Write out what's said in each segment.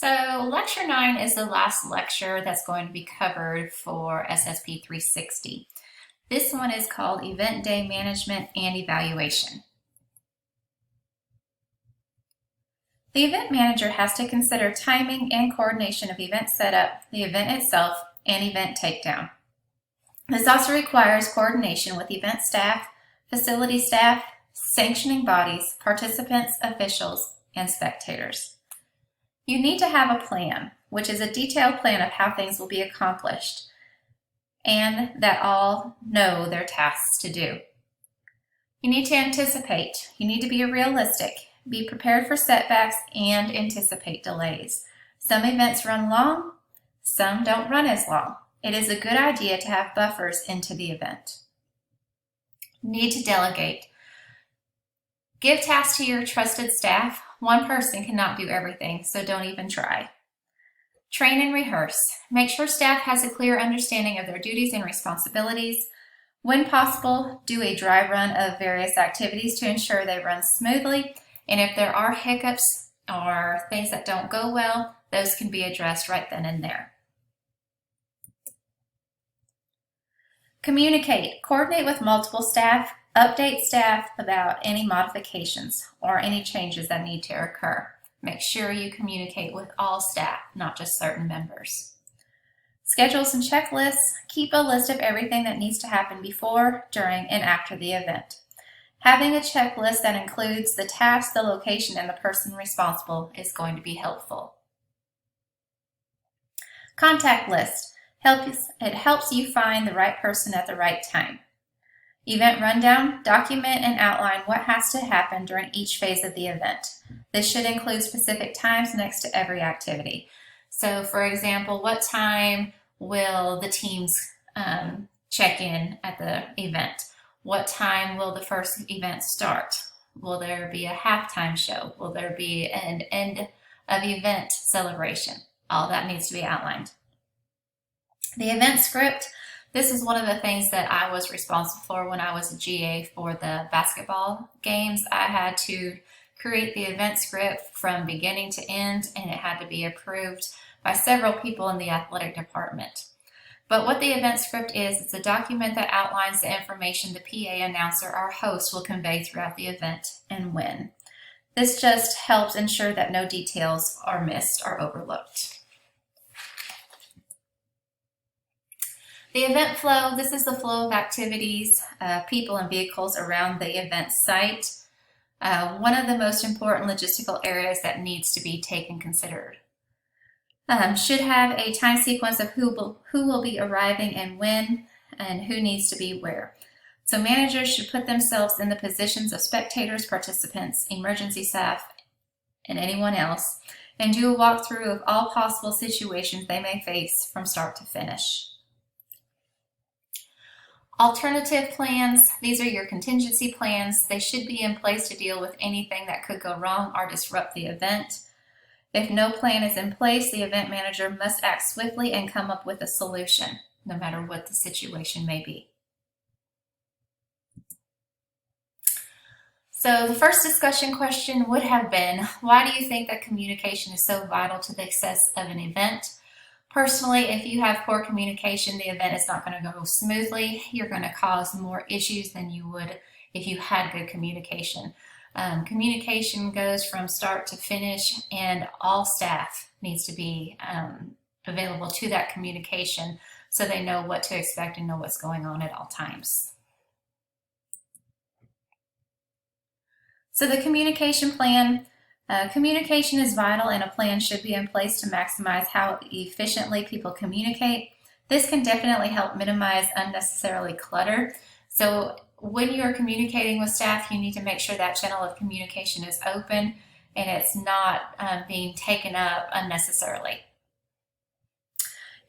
So lecture 9 is the last lecture that's going to be covered for SSP 360. This one is called Event Day Management and Evaluation. The event manager has to consider timing and coordination of event setup, the event itself, and event takedown. This also requires coordination with event staff, facility staff, sanctioning bodies, participants, officials, and spectators. You need to have a plan, which is a detailed plan of how things will be accomplished, and that all know their tasks to do. You need to anticipate. You need to be realistic. Be prepared for setbacks and anticipate delays. Some events run long, some don't run as long. It is a good idea to have buffers into the event. Need to delegate. Give tasks to your trusted staff. One person cannot do everything, so don't even try. Train and rehearse. Make sure staff has a clear understanding of their duties and responsibilities. When possible, do a dry run of various activities to ensure they run smoothly. And if there are hiccups or things that don't go well, those can be addressed right then and there. Communicate. Coordinate with multiple staff. Update staff about any modifications or any changes that need to occur. Make sure you communicate with all staff, not just certain members. Schedules and checklists. Keep a list of everything that needs to happen before, during, and after the event. Having a checklist that includes the task, the location, and the person responsible is going to be helpful. Contact list. It helps you find the right person at the right time. Event rundown. Document and outline what has to happen during each phase of the event. This should include specific times next to every activity. So, for example, what time will the teams check in at the event? What time will the first event start? Will there be a halftime show? Will there be an end of event celebration? All that needs to be outlined. The event script. This is one of the things that I was responsible for when I was a GA for the basketball games. I had to create the event script from beginning to end, and it had to be approved by several people in the athletic department. But what the event script is, it's a document that outlines the information the PA announcer or host will convey throughout the event and when. This just helps ensure that no details are missed or overlooked. The event flow, this is the flow of activities, people and vehicles around the event site. One of the most important logistical areas that needs to be taken considered. Should have a time sequence of who will be arriving and when, and who needs to be where. So managers should put themselves in the positions of spectators, participants, emergency staff, and anyone else, and do a walkthrough of all possible situations they may face from start to finish. Alternative plans, these are your contingency plans. They should be in place to deal with anything that could go wrong or disrupt the event. If no plan is in place, the event manager must act swiftly and come up with a solution, no matter what the situation may be. So the first discussion question would have been, why do you think that communication is so vital to the success of an event? Personally, if you have poor communication, the event is not going to go smoothly. You're going to cause more issues than you would if you had good communication. Communication goes from start to finish, and all staff needs to be available to that communication so they know what to expect and know what's going on at all times. So the communication plan. Communication is vital, and a plan should be in place to maximize how efficiently people communicate. This can definitely help minimize unnecessarily clutter. So when you're communicating with staff, you need to make sure that channel of communication is open and it's not being taken up unnecessarily.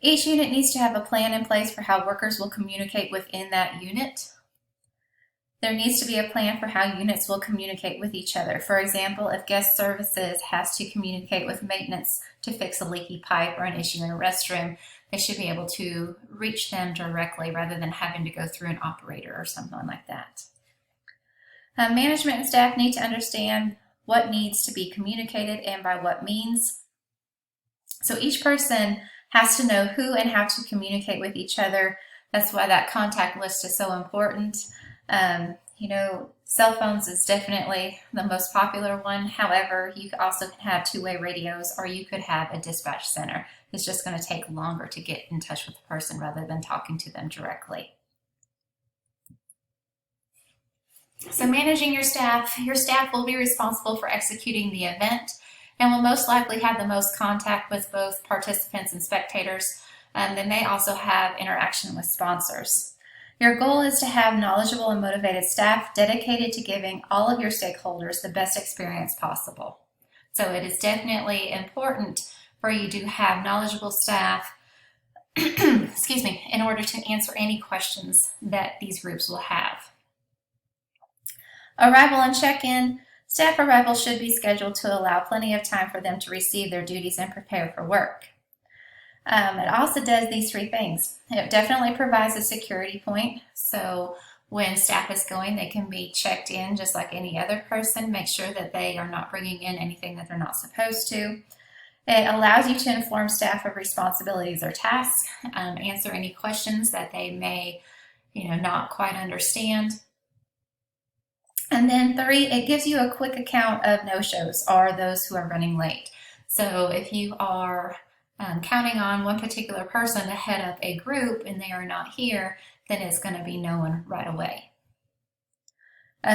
Each unit needs to have a plan in place for how workers will communicate within that unit. There needs to be a plan for how units will communicate with each other. For example, if guest services has to communicate with maintenance to fix a leaky pipe or an issue in a restroom, they should be able to reach them directly rather than having to go through an operator or something like that. Management and staff need to understand what needs to be communicated and by what means. So each person has to know who and how to communicate with each other. That's why that contact list is so important. Cell phones is definitely the most popular one. However, you also can have two-way radios, or you could have a dispatch center. It's just going to take longer to get in touch with the person rather than talking to them directly. So managing your staff will be responsible for executing the event and will most likely have the most contact with both participants and spectators. They may also have interaction with sponsors. Your goal is to have knowledgeable and motivated staff dedicated to giving all of your stakeholders the best experience possible. So it is definitely important for you to have knowledgeable staff in order to answer any questions that these groups will have. Arrival and check-in. Staff arrival should be scheduled to allow plenty of time for them to receive their duties and prepare for work. It also does these three things. It definitely provides a security point. So when staff is going, they can be checked in just like any other person. Make sure that they are not bringing in anything that they're not supposed to. It allows you to inform staff of responsibilities or tasks, answer any questions that they may, not quite understand. And then 3, it gives you a quick account of no-shows or those who are running late. So if you are counting on one particular person to head up a group and they are not here, then it's going to be known right away.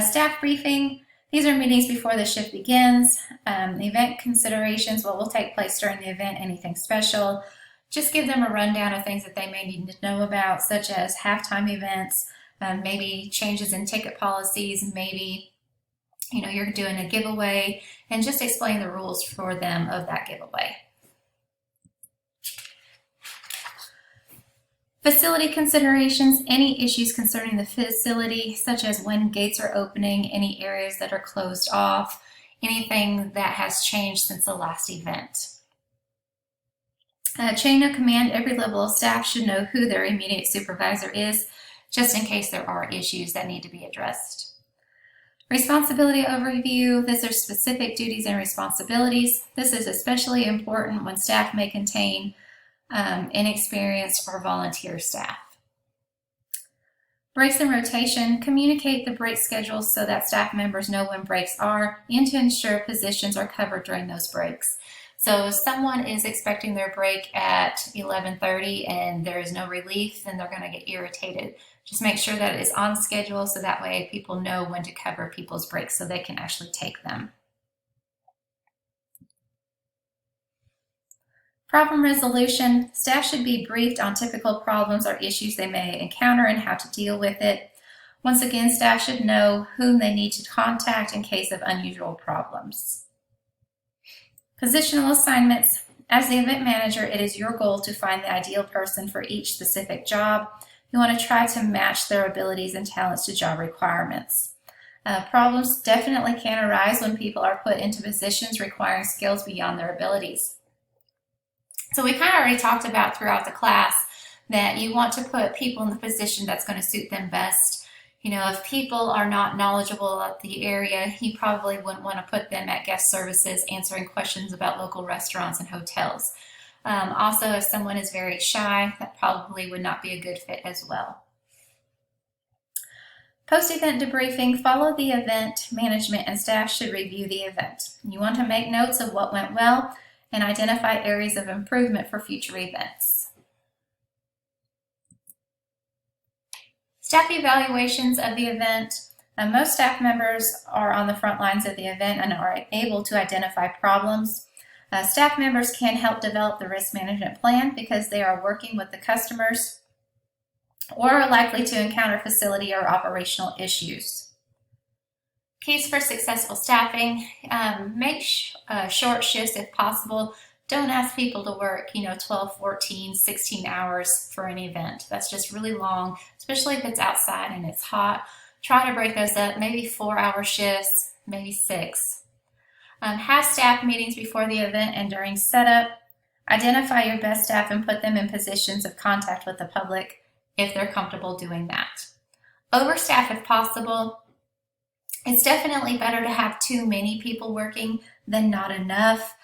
Staff briefing. These are meetings before the shift begins. Event considerations, what will take place during the event, anything special. Just give them a rundown of things that they may need to know about, such as halftime events, maybe changes in ticket policies, maybe you're doing a giveaway, and just explain the rules for them of that giveaway. Facility considerations, any issues concerning the facility, such as when gates are opening, any areas that are closed off, anything that has changed since the last event. Chain of command, every level of staff should know who their immediate supervisor is, just in case there are issues that need to be addressed. Responsibility overview, these are specific duties and responsibilities. This is especially important when staff may contain inexperienced or volunteer staff. Breaks and rotation, communicate the break schedules so that staff members know when breaks are and to ensure positions are covered during those breaks. So if someone is expecting their break at 11:30 and there is no relief, then they're going to get irritated. Just make sure that it is on schedule so that way people know when to cover people's breaks so they can actually take them. Problem resolution, staff should be briefed on typical problems or issues they may encounter and how to deal with it. Once again, staff should know whom they need to contact in case of unusual problems. Positional assignments, as the event manager, it is your goal to find the ideal person for each specific job. You want to try to match their abilities and talents to job requirements. Problems definitely can arise when people are put into positions requiring skills beyond their abilities. So we kind of already talked about throughout the class that you want to put people in the position that's going to suit them best. If people are not knowledgeable about the area, you probably wouldn't want to put them at guest services answering questions about local restaurants and hotels. Also, if someone is very shy, that probably would not be a good fit as well. Post-event debriefing, follow the event management and staff should review the event. You want to make notes of what went well and identify areas of improvement for future events. Staff evaluations of the event. Most staff members are on the front lines of the event and are able to identify problems. Staff members can help develop the risk management plan because they are working with the customers or are likely to encounter facility or operational issues. Keys for successful staffing, make short shifts if possible. Don't ask people to work, 12, 14, 16 hours for an event. That's just really long, especially if it's outside and it's hot. Try to break those up, maybe 4-hour shifts, maybe 6. Have staff meetings before the event and during setup. Identify your best staff and put them in positions of contact with the public if they're comfortable doing that. Overstaff if possible. It's definitely better to have too many people working than not enough.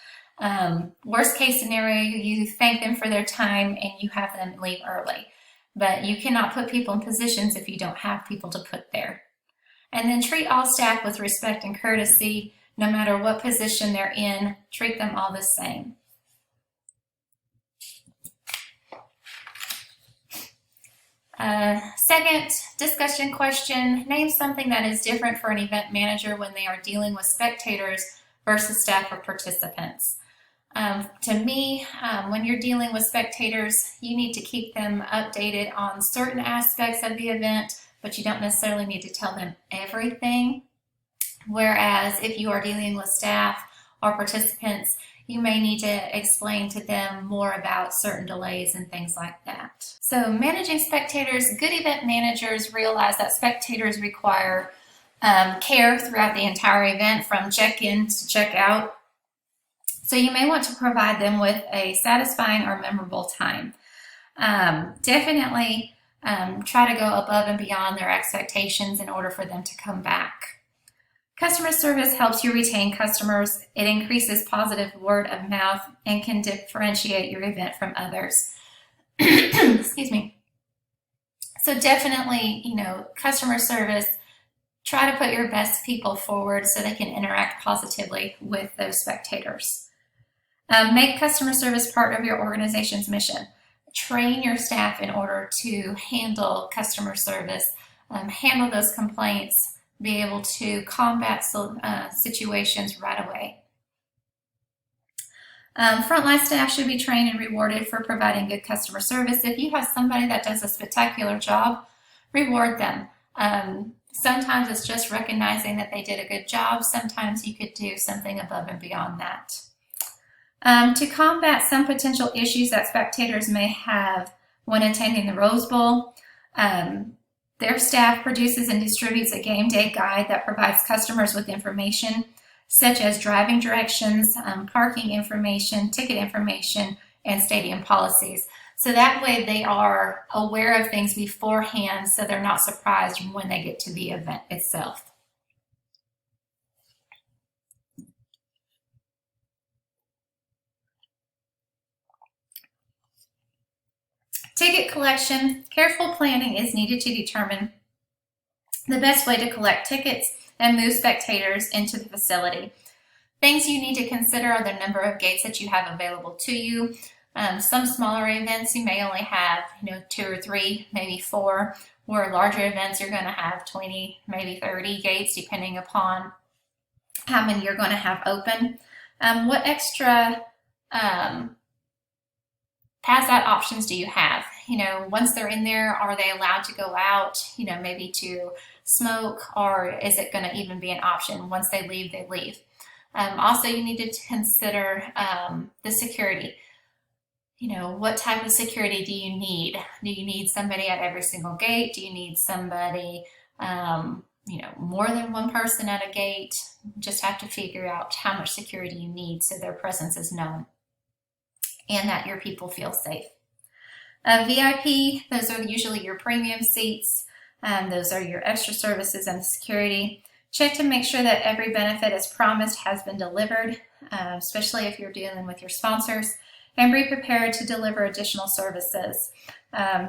Worst case scenario, you thank them for their time and you have them leave early. But you cannot put people in positions if you don't have people to put there. And then treat all staff with respect and courtesy, no matter what position they're in. Treat them all the same. Second discussion question, name something that is different for an event manager when they are dealing with spectators versus staff or participants. To me, when you're dealing with spectators, you need to keep them updated on certain aspects of the event, but you don't necessarily need to tell them everything. Whereas if you are dealing with staff or participants, you may need to explain to them more about certain delays and things like that. So managing spectators, good event managers realize that spectators require care throughout the entire event from check-in to check-out. So you may want to provide them with a satisfying or memorable time. Definitely try to go above and beyond their expectations in order for them to come back. Customer service helps you retain customers. It increases positive word of mouth and can differentiate your event from others. Excuse me. So definitely, customer service, try to put your best people forward so they can interact positively with those spectators. Make customer service part of your organization's mission. Train your staff in order to handle customer service, handle those complaints, be able to combat situations right away. Frontline staff should be trained and rewarded for providing good customer service. If you have somebody that does a spectacular job, reward them. Sometimes it's just recognizing that they did a good job. Sometimes you could do something above and beyond that. To combat some potential issues that spectators may have when attending the Rose Bowl, their staff produces and distributes a game day guide that provides customers with information such as driving directions, parking information, ticket information, and stadium policies. So that way they are aware of things beforehand so they're not surprised when they get to the event itself. Ticket collection. Careful planning is needed to determine the best way to collect tickets and move spectators into the facility. Things you need to consider are the number of gates that you have available to you. Some smaller events you may only have 2 or 3, maybe 4, where larger events you're going to have 20, maybe 30 gates depending upon how many you're going to have open. What extra pass-out options do you have? Once they're in there, are they allowed to go out, maybe to smoke, or is it going to even be an option? Once they leave, they leave. Also, you need to consider the security. What type of security do you need? Do you need somebody at every single gate? Do you need somebody, more than one person at a gate? Just have to figure out how much security you need so their presence is known and that your people feel safe. VIP, those are usually your premium seats. Those are your extra services and security. Check to make sure that every benefit as promised has been delivered, especially if you're dealing with your sponsors, and be prepared to deliver additional services.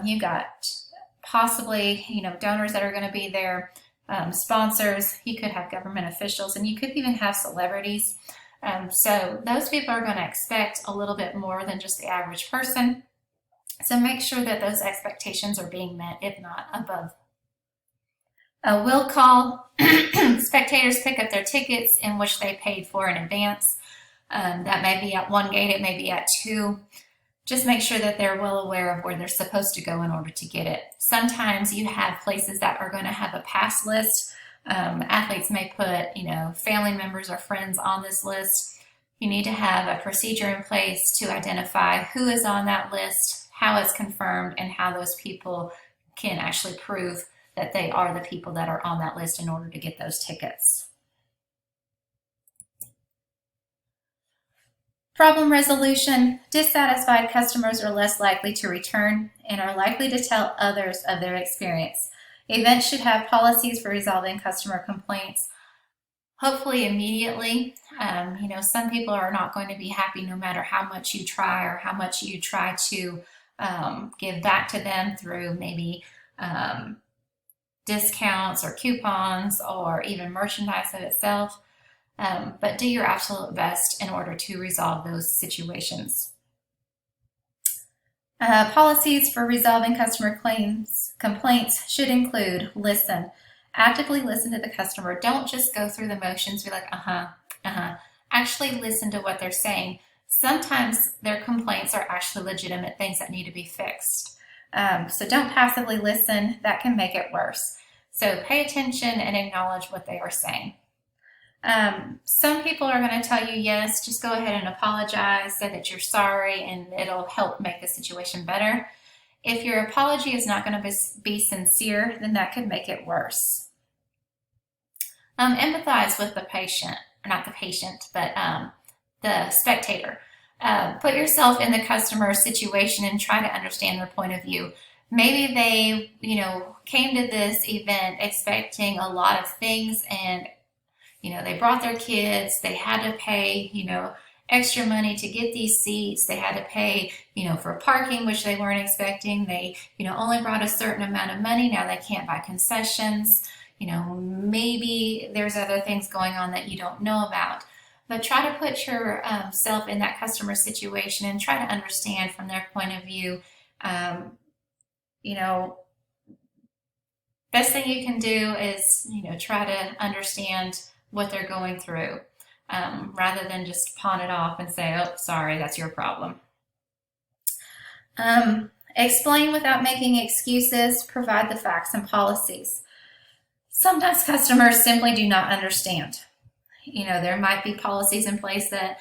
You got possibly, donors that are going to be there, sponsors, you could have government officials, and you could even have celebrities. So those people are going to expect a little bit more than just the average person. So make sure that those expectations are being met, if not above. Will call. Spectators pick up their tickets in which they paid for in advance. That may be at one gate, it may be at 2. Just make sure that they're well aware of where they're supposed to go in order to get it. Sometimes you have places that are going to have a pass list. Athletes may put, family members or friends on this list. You need to have a procedure in place to identify who is on that list, how it's confirmed, and how those people can actually prove that they are the people that are on that list in order to get those tickets. Problem resolution. Dissatisfied customers are less likely to return and are likely to tell others of their experience. Events should have policies for resolving customer complaints. hopefully immediately. Some people are not going to be happy no matter how much you try or how much you try to give back to them through maybe discounts or coupons or even merchandise of itself. But do your absolute best in order to resolve those situations. Policies for resolving customer complaints should include listen. Actively listen to the customer. Don't just go through the motions, be like, Actually listen to what they're saying. Sometimes their complaints are actually legitimate things that need to be fixed. So don't passively listen. That can make it worse. So pay attention and acknowledge what they are saying. Some people are going to tell you, yes, just go ahead and apologize, say that you're sorry, and it'll help make the situation better. If your apology is not going to be sincere, then that could make it worse. Empathize with the patient, not the patient, but the spectator. Put yourself in the customer's situation and try to understand their point of view. Maybe they, came to this event expecting a lot of things, and they brought their kids, they had to pay, extra money to get these seats. They had to pay, for parking, which they weren't expecting. They, only brought a certain amount of money. Now they can't buy concessions. Maybe there's other things going on that you don't know about. But try to put yourself in that customer situation and try to understand from their point of view. Best thing you can do is, try to understand what they're going through, rather than just pawn it off and say, oh, sorry, that's your problem. Explain without making excuses. Provide the facts and policies. Sometimes customers simply do not understand. There might be policies in place that,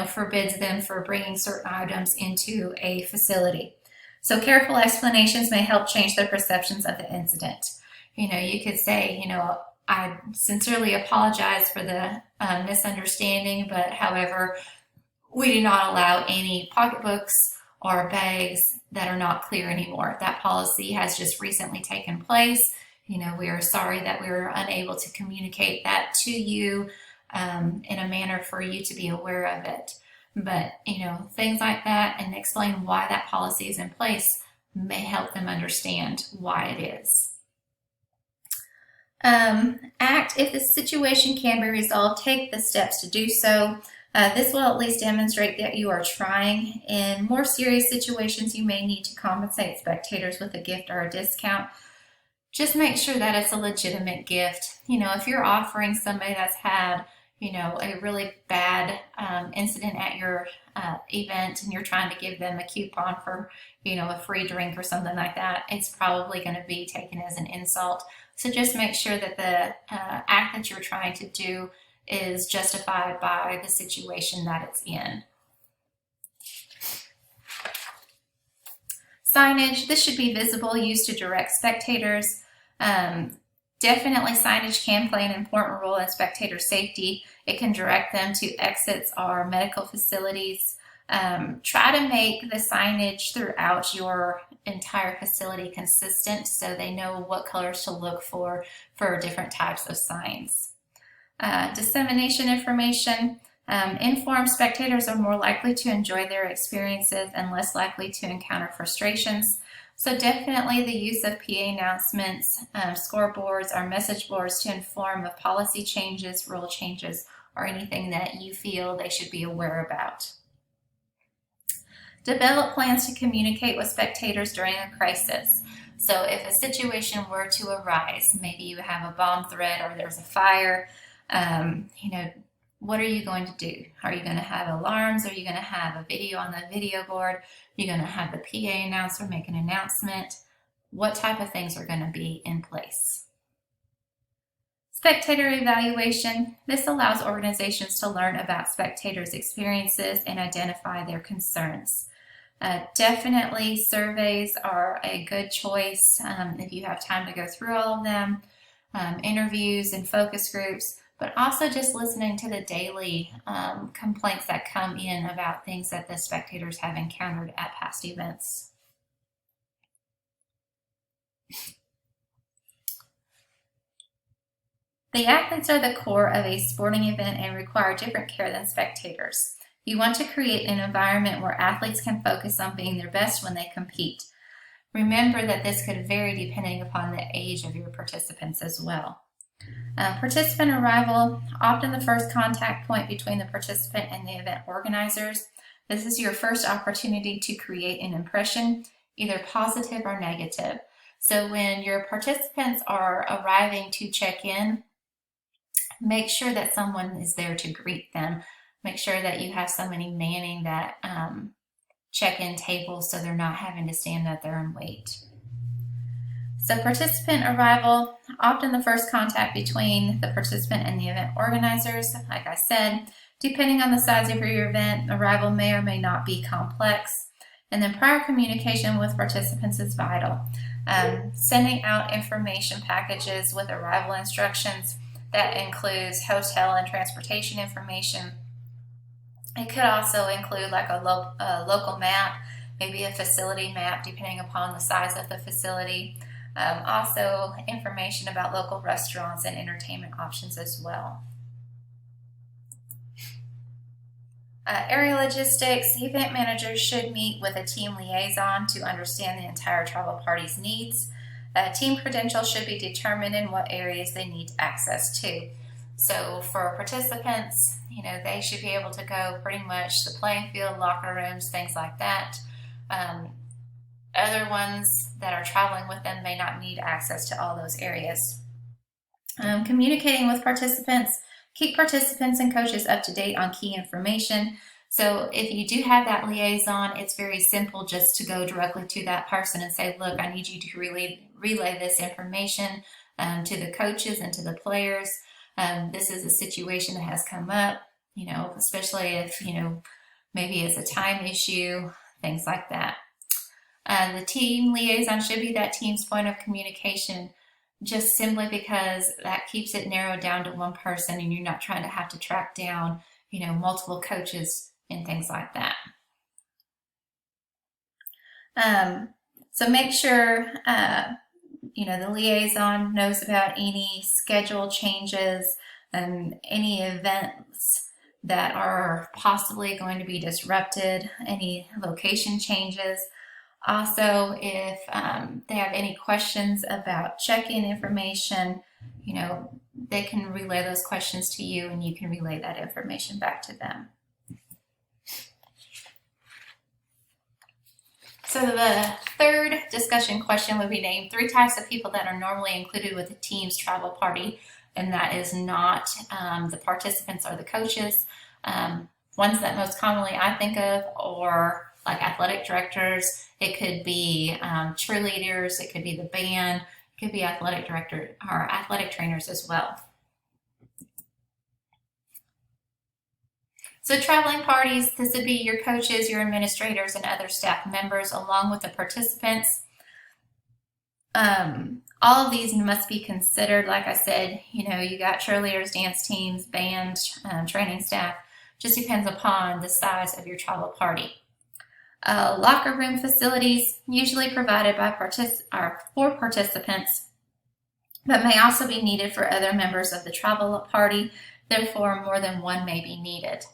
forbids them for bringing certain items into a facility. So careful explanations may help change their perceptions of the incident. You could say, I sincerely apologize for the misunderstanding, but however, we do not allow any pocketbooks or bags that are not clear anymore. That policy has just recently taken place. We are sorry that we were unable to communicate that to you in a manner for you to be aware of it. But, things like that, and explain why that policy is in place may help them understand why it is. Act if the situation can be resolved. Take the steps to do so. This will at least demonstrate that you are trying. In more serious situations, you may need to compensate spectators with a gift or a discount. Just make sure that it's a legitimate gift. If you're offering somebody that's had, a really bad incident at your event, and you're trying to give them a coupon for, a free drink or something like that, it's probably going to be taken as an insult. So just make sure that the act that you're trying to do is justified by the situation that it's in. Signage. This should be visible, used to direct spectators. Definitely signage can play an important role in spectator safety. It can direct them to exits or medical facilities. Try to make the signage throughout your entire facility consistent so they know what colors to look for different types of signs. Dissemination information. Informed spectators are more likely to enjoy their experiences and less likely to encounter frustrations. So definitely the use of PA announcements, scoreboards, or message boards to inform of policy changes, rule changes, or anything that you feel they should be aware about. Develop plans to communicate with spectators during a crisis. So if a situation were to arise, maybe you have a bomb threat or there's a fire, what are you going to do? Are you going to have alarms? Are you going to have a video on the video board? You're going to have the PA announcer make an announcement. What type of things are going to be in place? Spectator evaluation. This allows organizations to learn about spectators' experiences and identify their concerns. Definitely surveys are a good choice if you have time to go through all of them. Interviews and focus groups, but also just listening to the daily complaints that come in about things that the spectators have encountered at past events. The athletes are the core of a sporting event and require different care than spectators. You want to create an environment where athletes can focus on being their best when they compete. Remember that this could vary depending upon the age of your participants as well. Participant arrival, often the first contact point between the participant and the event organizers. This is your first opportunity to create an impression, either positive or negative. So when your participants are arriving to check in, make sure that someone is there to greet them. Make sure that you have somebody manning that check-in table so they're not having to stand up there and wait. So participant arrival, often the first contact between the participant and the event organizers. Like I said, depending on the size of your event, arrival may or may not be complex. And then prior communication with participants is vital. Sending out information packages with arrival instructions that includes hotel and transportation information. It could also include like a local map, maybe a facility map depending upon the size of the facility. Also information about local restaurants and entertainment options as well. Area logistics, event managers should meet with a team liaison to understand the entire travel party's needs. Team credentials should be determined in what areas they need access to. So for participants, they should be able to go pretty much the playing field, locker rooms, things like that. Other ones that are traveling with them may not need access to all those areas. Communicating with participants, keep participants and coaches up to date on key information. So if you do have that liaison, it's very simple just to go directly to that person and say, look, I need you to relay this information to the coaches and to the players. This is a situation that has come up, especially if, maybe it's a time issue, things like that. The team liaison should be that team's point of communication, just simply because that keeps it narrowed down to one person and you're not trying to have to track down, multiple coaches and things like that. So make sure, the liaison knows about any schedule changes and any events that are possibly going to be disrupted, any location changes. Also, if they have any questions about check-in information, they can relay those questions to you and you can relay that information back to them. So the third discussion question would be named 3 types of people that are normally included with a team's travel party, and that is not the participants or the coaches. Ones that most commonly I think of are like athletic directors. It could be cheerleaders. It could be the band. It could be athletic director or athletic trainers as well. So traveling parties, this would be your coaches, your administrators, and other staff members along with the participants. All of these must be considered. Like I said, you got cheerleaders, dance teams, band, training staff. Just depends upon the size of your travel party. Locker room facilities, usually provided by for participants, but may also be needed for other members of the travel party. Therefore, more than one may be needed.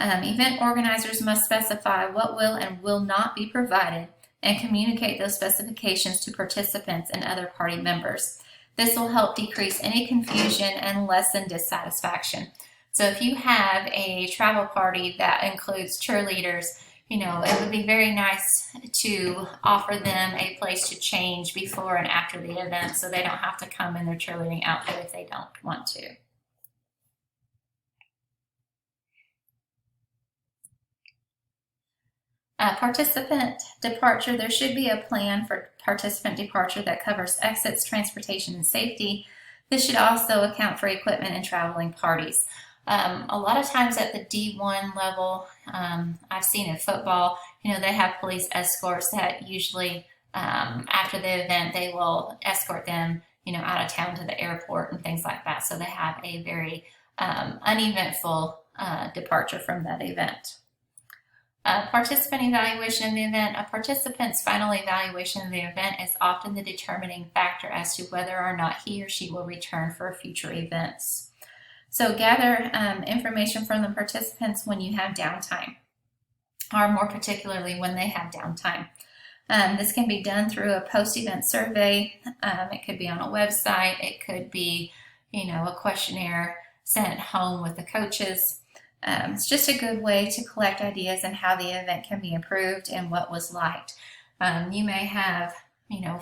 Event organizers must specify what will and will not be provided and communicate those specifications to participants and other party members. This will help decrease any confusion and lessen dissatisfaction. So if you have a travel party that includes cheerleaders, it would be very nice to offer them a place to change before and after the event so they don't have to come in their cheerleading outfit if they don't want to. Participant departure, there should be a plan for participant departure that covers exits, transportation, and safety. This should also account for equipment and traveling parties. A lot of times at the D1 level, I've seen in football, they have police escorts that usually after the event, they will escort them, out of town to the airport and things like that. So they have a very uneventful departure from that event. Participant evaluation of the event. A participant's final evaluation of the event is often the determining factor as to whether or not he or she will return for future events. So gather information from the participants when you have downtime, or more particularly when they have downtime. This can be done through a post-event survey. It could be on a website. It could be, a questionnaire sent home with the coaches. It's just a good way to collect ideas on how the event can be improved and what was liked. You may have,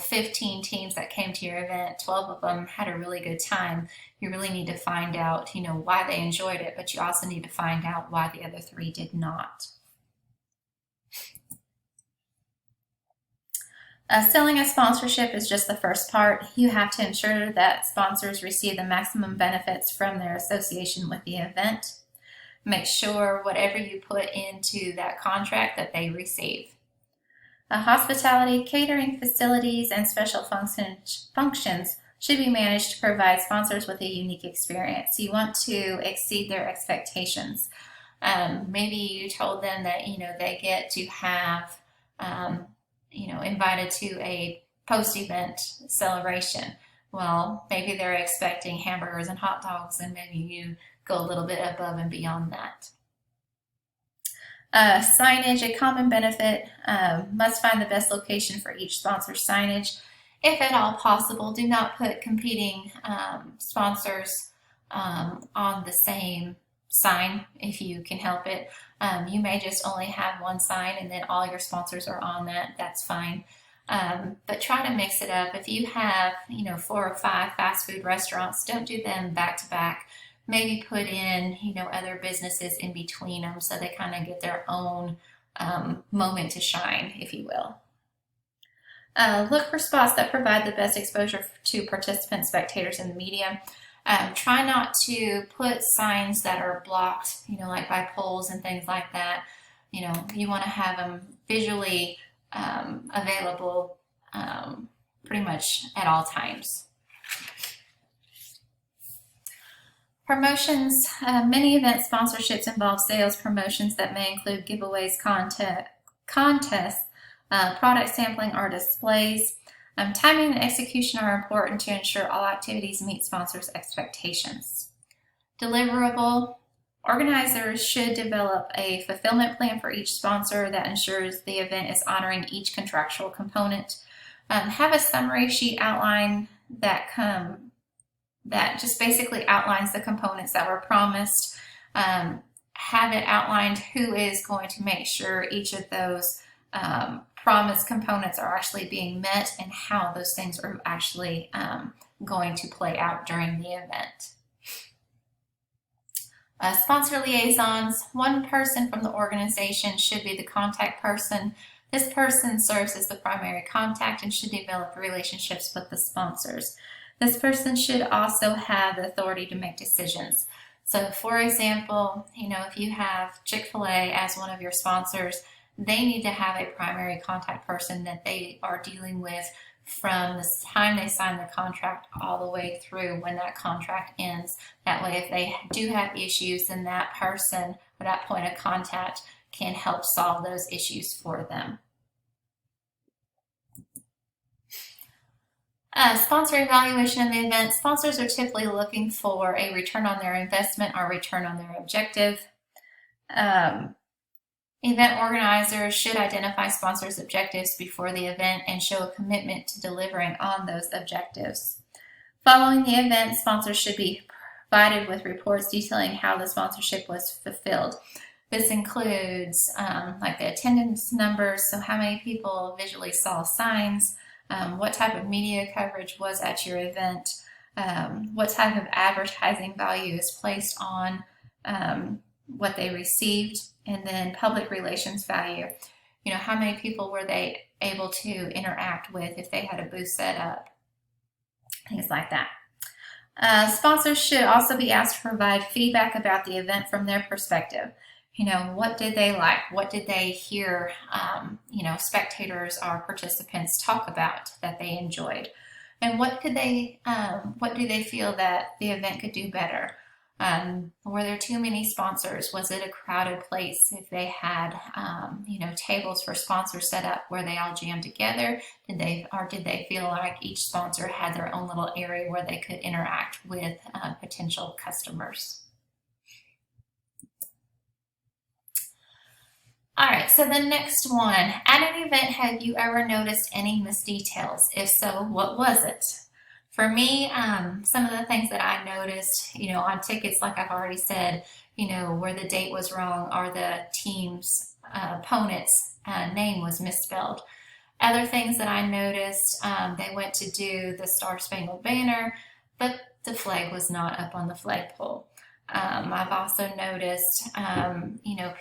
15 teams that came to your event. 12 of them had a really good time. You really need to find out, why they enjoyed it, but you also need to find out why the other 3 did not. Selling a sponsorship is just the first part. You have to ensure that sponsors receive the maximum benefits from their association with the event. Make sure whatever you put into that contract that they receive. Hospitality, catering, facilities, and special functions should be managed to provide sponsors with a unique experience. You want to exceed their expectations. Maybe you told them that, they get to have invited to a post-event celebration. Well, maybe they're expecting hamburgers and hot dogs, and maybe you go a little bit above and beyond that. Signage, a common benefit, must find the best location for each sponsor's signage. If at all possible, do not put competing sponsors on the same sign if you can help it. You may just only have one sign and then all your sponsors are on that. That's fine. But try to mix it up. If you have, 4 or 5 fast food restaurants, don't do them back to back. Maybe put in, other businesses in between them so they kind of get their own moment to shine, if you will. Look for spots that provide the best exposure to participants, spectators, and the media. Try not to put signs that are blocked, like by poles and things like that. You want to have them visually available pretty much at all times. Promotions. Many event sponsorships involve sales promotions that may include giveaways, contests, product sampling, or displays. Timing and execution are important to ensure all activities meet sponsors' expectations. Deliverable. Organizers should develop a fulfillment plan for each sponsor that ensures the event is honoring each contractual component. Have a summary sheet outline that just basically outlines the components that were promised. Have it outlined who is going to make sure each of those promised components are actually being met and how those things are actually going to play out during the event. Sponsor liaisons. One person from the organization should be the contact person. This person serves as the primary contact and should develop relationships with the sponsors. This person should also have the authority to make decisions. So for example, if you have Chick-fil-A as one of your sponsors, they need to have a primary contact person that they are dealing with from the time they sign the contract all the way through when that contract ends. That way, if they do have issues, then that person or that point of contact can help solve those issues for them. Sponsor evaluation of the event. Sponsors are typically looking for a return on their investment or return on their objective. Event organizers should identify sponsors' objectives before the event and show a commitment to delivering on those objectives. Following the event, sponsors should be provided with reports detailing how the sponsorship was fulfilled. This includes like the attendance numbers, so how many people visually saw signs, what type of media coverage was at your event, what type of advertising value is placed on what they received, and then public relations value. How many people were they able to interact with if they had a booth set up, things like that. Sponsors should also be asked to provide feedback about the event from their perspective. What did they like? What did they hear, spectators or participants talk about that they enjoyed? And what do they feel that the event could do better? Were there too many sponsors? Was it a crowded place? If they had, tables for sponsors set up where they all jammed together, did they feel like each sponsor had their own little area where they could interact with potential customers? All right, so the next one, at an event, have you ever noticed any missed details? If so, what was it? For me, some of the things that I noticed, on tickets, like I've already said, where the date was wrong or the team's opponent's name was misspelled. Other things that I noticed, they went to do the Star Spangled Banner, but the flag was not up on the flagpole. I've also noticed,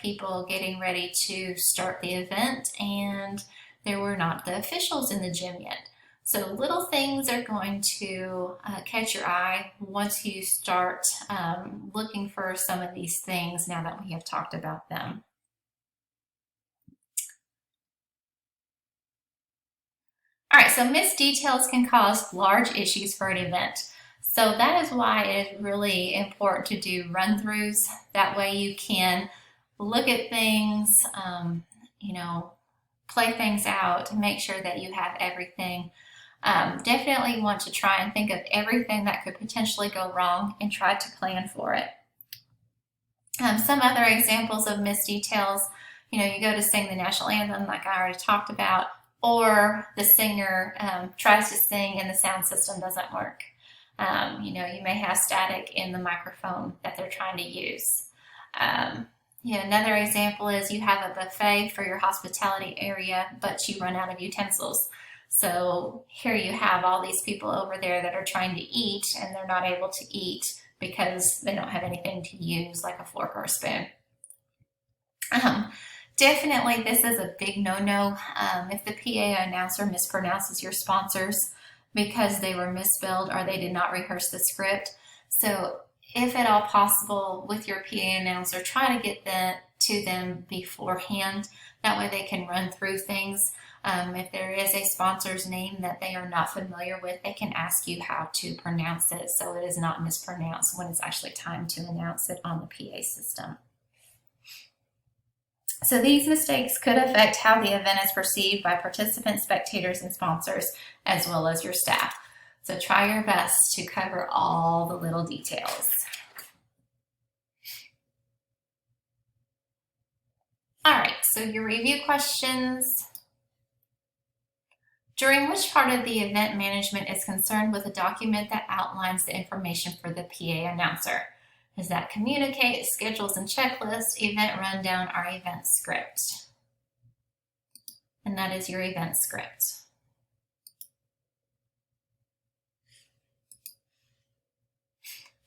people getting ready to start the event and there were not the officials in the gym yet. So little things are going to catch your eye once you start looking for some of these things now that we have talked about them. All right, so missed details can cause large issues for an event. So that is why it is really important to do run-throughs. That way you can look at things, play things out, make sure that you have everything. Definitely want to try and think of everything that could potentially go wrong and try to plan for it. Some other examples of missed details, you go to sing the national anthem like I already talked about, or the singer tries to sing and the sound system doesn't work. You may have static in the microphone that they're trying to use. Another example is you have a buffet for your hospitality area, but you run out of utensils. So here you have all these people over there that are trying to eat and they're not able to eat because they don't have anything to use like a fork or a spoon. Definitely this is a big no-no if the PA announcer mispronounces your sponsors because they were misspelled or they did not rehearse the script. So if at all possible with your PA announcer, try to get that to them beforehand. That way they can run through things. If there is a sponsor's name that they are not familiar with, they can ask you how to pronounce it so it is not mispronounced when it's actually time to announce it on the PA system. So these mistakes could affect how the event is perceived by participants, spectators, and sponsors, as well as your staff. So try your best to cover all the little details. All right, so your review questions. During which part of the event management is concerned with a document that outlines the information for the PA announcer? Is that communicate, schedules and checklist, event rundown, or event script? And that is your event script.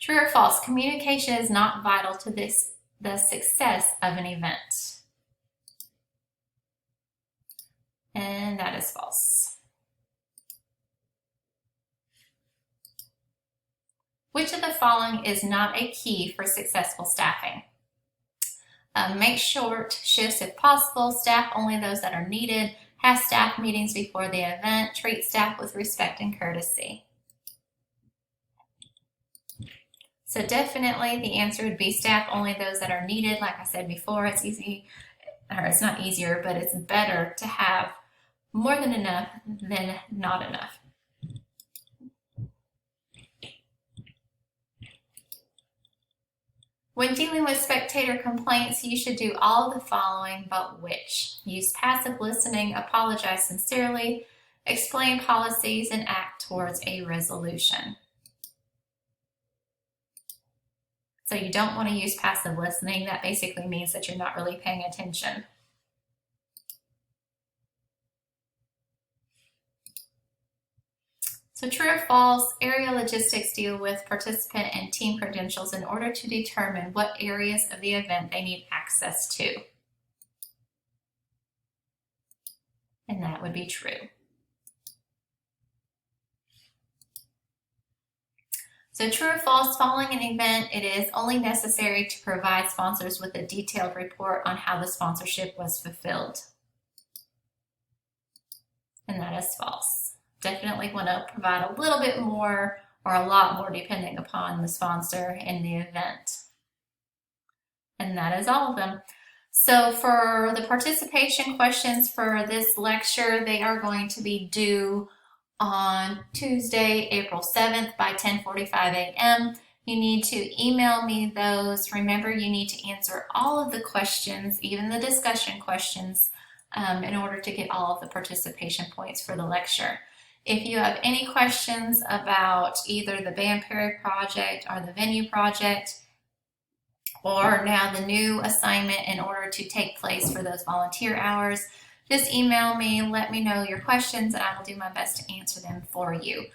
True or false, communication is not vital to the success of an event. And that is false. Which of the following is not a key for successful staffing? Make short shifts if possible, staff only those that are needed, have staff meetings before the event, treat staff with respect and courtesy. So definitely the answer would be staff only those that are needed. Like I said before, it's easy, or it's not easier, but it's better to have more than enough than not enough. When dealing with spectator complaints, you should do all of the following, but which? Use passive listening, apologize sincerely, explain policies, and act towards a resolution. So you don't want to use passive listening. That basically means that you're not really paying attention. So true or false, area logistics deal with participant and team credentials in order to determine what areas of the event they need access to. And that would be true. So true or false, following an event, it is only necessary to provide sponsors with a detailed report on how the sponsorship was fulfilled. And that is false. Definitely want to provide a little bit more or a lot more depending upon the sponsor and the event. And that is all of them. So for the participation questions for this lecture, they are going to be due on Tuesday, April 7th by 10:45 a.m. You need to email me those. Remember, you need to answer all of the questions, even the discussion questions, in order to get all of the participation points for the lecture. If you have any questions about either the band period project or the venue project, or now the new assignment in order to take place for those volunteer hours, just email me, let me know your questions, and I will do my best to answer them for you.